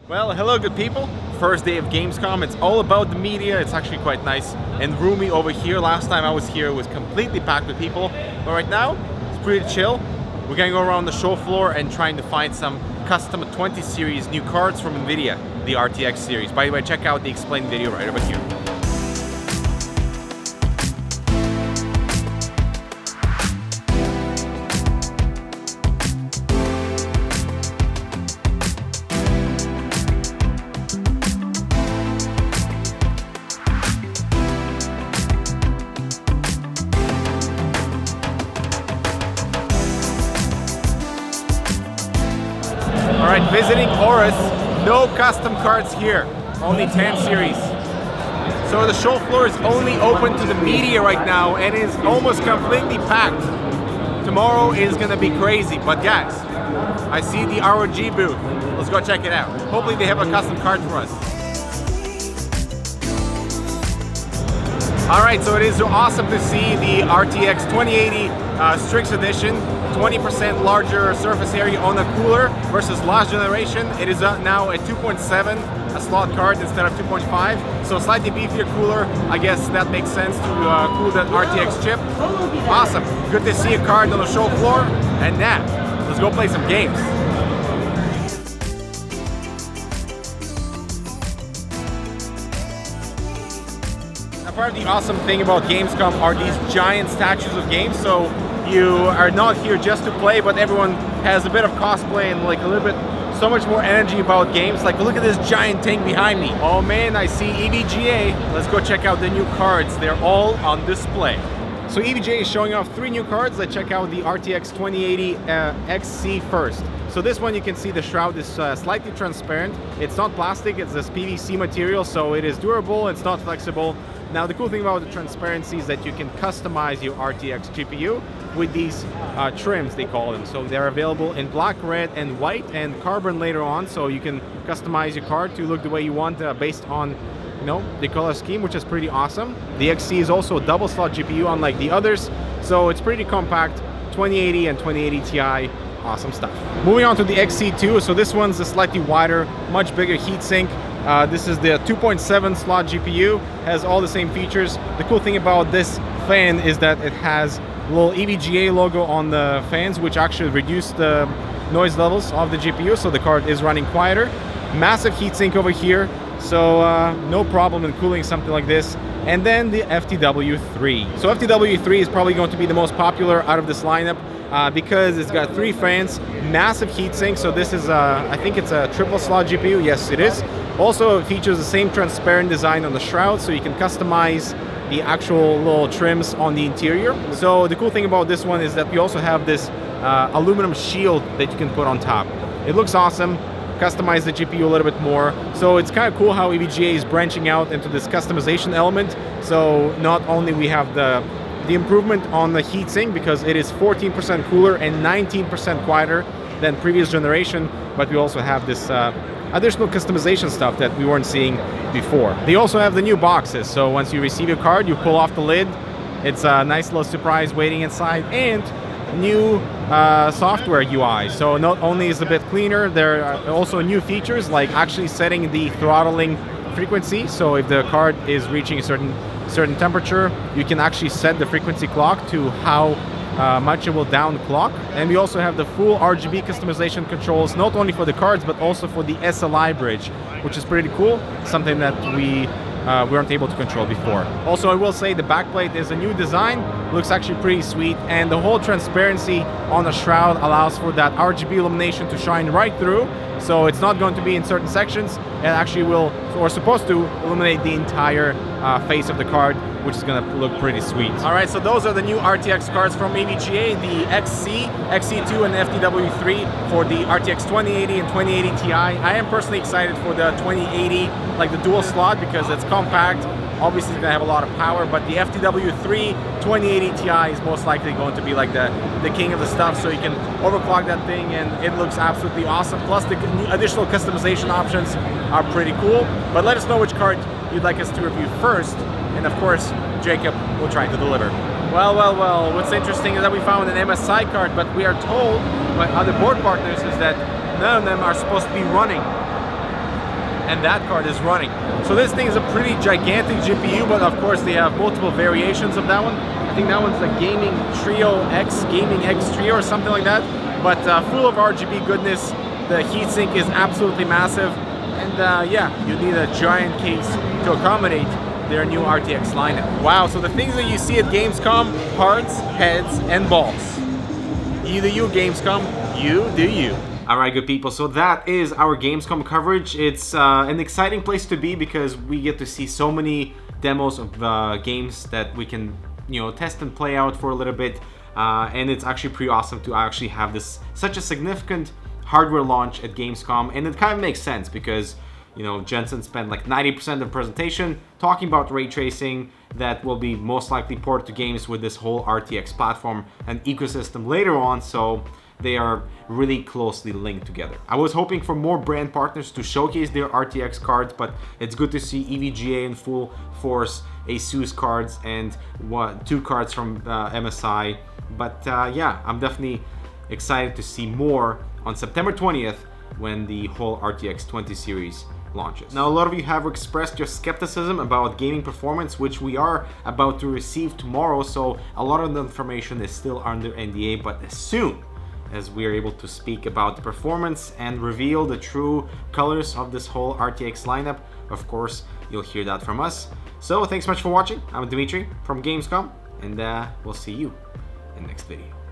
Well, hello good people. First day of Gamescom. It's all about the media. It's actually quite nice and roomy over here. Last time I was here it was completely packed with people. But right now, it's pretty chill. We're gonna go around the show floor and trying to find some custom 20 series new cards from NVIDIA, the RTX series. By the way, check out the explained video right over here. Alright, visiting Horus, no custom cards here, only 10 series. So the show floor is only open to the media right now and is almost completely packed. Tomorrow is gonna be crazy, but guys, I see the ROG booth. Let's go check it out. Hopefully they have a custom card for us. Alright, so it is awesome to see the RTX 2080 Strix Edition. 20% larger surface area on the cooler versus last generation. It is now a 2.7 a slot card instead of 2.5. So slightly beefier cooler. I guess that makes sense to cool that RTX chip. Awesome. Good to see a card on the show floor. And now, let's go play some games. Part of the awesome thing about Gamescom are these giant statues of games. So you are not here just to play, but everyone has a bit of cosplay and like a little bit, so much more energy about games. Like look at this giant tank behind me. Oh man, I see EVGA. Let's go check out the new cards. They're all on display. So EVGA is showing off 3 new cards. Let's check out the RTX 2080 XC first. So this one you can see the shroud is slightly transparent. It's not plastic, it's this PVC material, so it is durable, it's not flexible. Now the cool thing about the transparency is that you can customize your RTX GPU with these trims, they call them. So they're available in black, red, and white, and carbon later on. So you can customize your card to look the way you want based on, you know, the color scheme, which is pretty awesome. The XC is also a double slot GPU, unlike the others. So it's pretty compact, 2080 and 2080 Ti. Awesome stuff. Moving on to the XC2. So this one's a slightly wider, much bigger heatsink. This is the 2.7 slot GPU, has all the same features. The cool thing about this fan is that it has a little EVGA logo on the fans, which actually reduce the noise levels of the GPU, so the card is running quieter. Massive heatsink over here, so no problem in cooling something like this. And then the FTW3. So FTW3 is probably going to be the most popular out of this lineup because it's got 3 fans, massive heatsink. So this is, I think it's a triple slot GPU. Yes, it is. Also, it features the same transparent design on the shroud, so you can customize the actual little trims on the interior. So the cool thing about this one is that we also have this aluminum shield that you can put on top. It looks awesome. Customize the GPU a little bit more. So it's kind of cool how EVGA is branching out into this customization element. So not only we have the improvement on the heatsink because it is 14% cooler and 19% quieter than previous generation, but we also have this additional customization stuff that we weren't seeing before. They also have the new boxes. So once you receive your card, you pull off the lid. It's a nice little surprise waiting inside, and new software UI. So not only is it a bit cleaner, there are also new features like actually setting the throttling frequency. So if the card is reaching a certain temperature, you can actually set the frequency clock to how much it will down clock. And we also have the full RGB customization controls, not only for the cards but also for the SLI bridge, which is pretty cool, something that we weren't able to control before. Also, I will say the backplate is a new design, looks actually pretty sweet, and the whole transparency on the shroud allows for that RGB illumination to shine right through. So it's not going to be in certain sections. It actually will, or supposed to, illuminate the entire face of the card, which is going to look pretty sweet. All right, so those are the new RTX cards from EVGA, the XC, XC2, and FTW3 for the RTX 2080 and 2080 Ti. I am personally excited for the 2080, like the dual slot, because it's compact. Obviously, it's going to have a lot of power, but the FTW3 2080 Ti is most likely going to be like the king of the stuff, so you can overclock that thing, and it looks absolutely awesome. Plus, the additional customization options are pretty cool. But let us know which card you'd like us to review first, and of course, Jacob will try to deliver. Well, what's interesting is that we found an MSI card, but we are told by other board partners is that none of them are supposed to be running. and that card is running. So this thing is a pretty gigantic GPU, but of course they have multiple variations of that one. I think that one's the Gaming X Trio or something like that, but full of RGB goodness. The heatsink is absolutely massive, and yeah, you need a giant case to accommodate their new RTX lineup. Wow, so the things that you see at Gamescom: hearts, heads, and balls. You do you, Gamescom. You do you. Alright, good people, so that is our Gamescom coverage. It's an exciting place to be because we get to see so many demos of games that we can, you know, test and play out for a little bit. And it's actually pretty awesome to actually have this such a significant hardware launch at Gamescom, and it kind of makes sense because, you know, Jensen spent like 90% of the presentation talking about ray tracing that will be most likely ported to games with this whole RTX platform and ecosystem later on, so they are really closely linked together. I was hoping for more brand partners to showcase their RTX cards, but it's good to see EVGA in full force, ASUS cards, and 2 cards from MSI. But yeah, I'm definitely excited to see more on September 20th when the whole RTX 20 series launches. Now, a lot of you have expressed your skepticism about gaming performance, which we are about to receive tomorrow, so a lot of the information is still under NDA, but as soon as we are able to speak about the performance and reveal the true colors of this whole RTX lineup, of course, you'll hear that from us. So thanks so much for watching. I'm Dimitri from Gamescom, and we'll see you in the next video.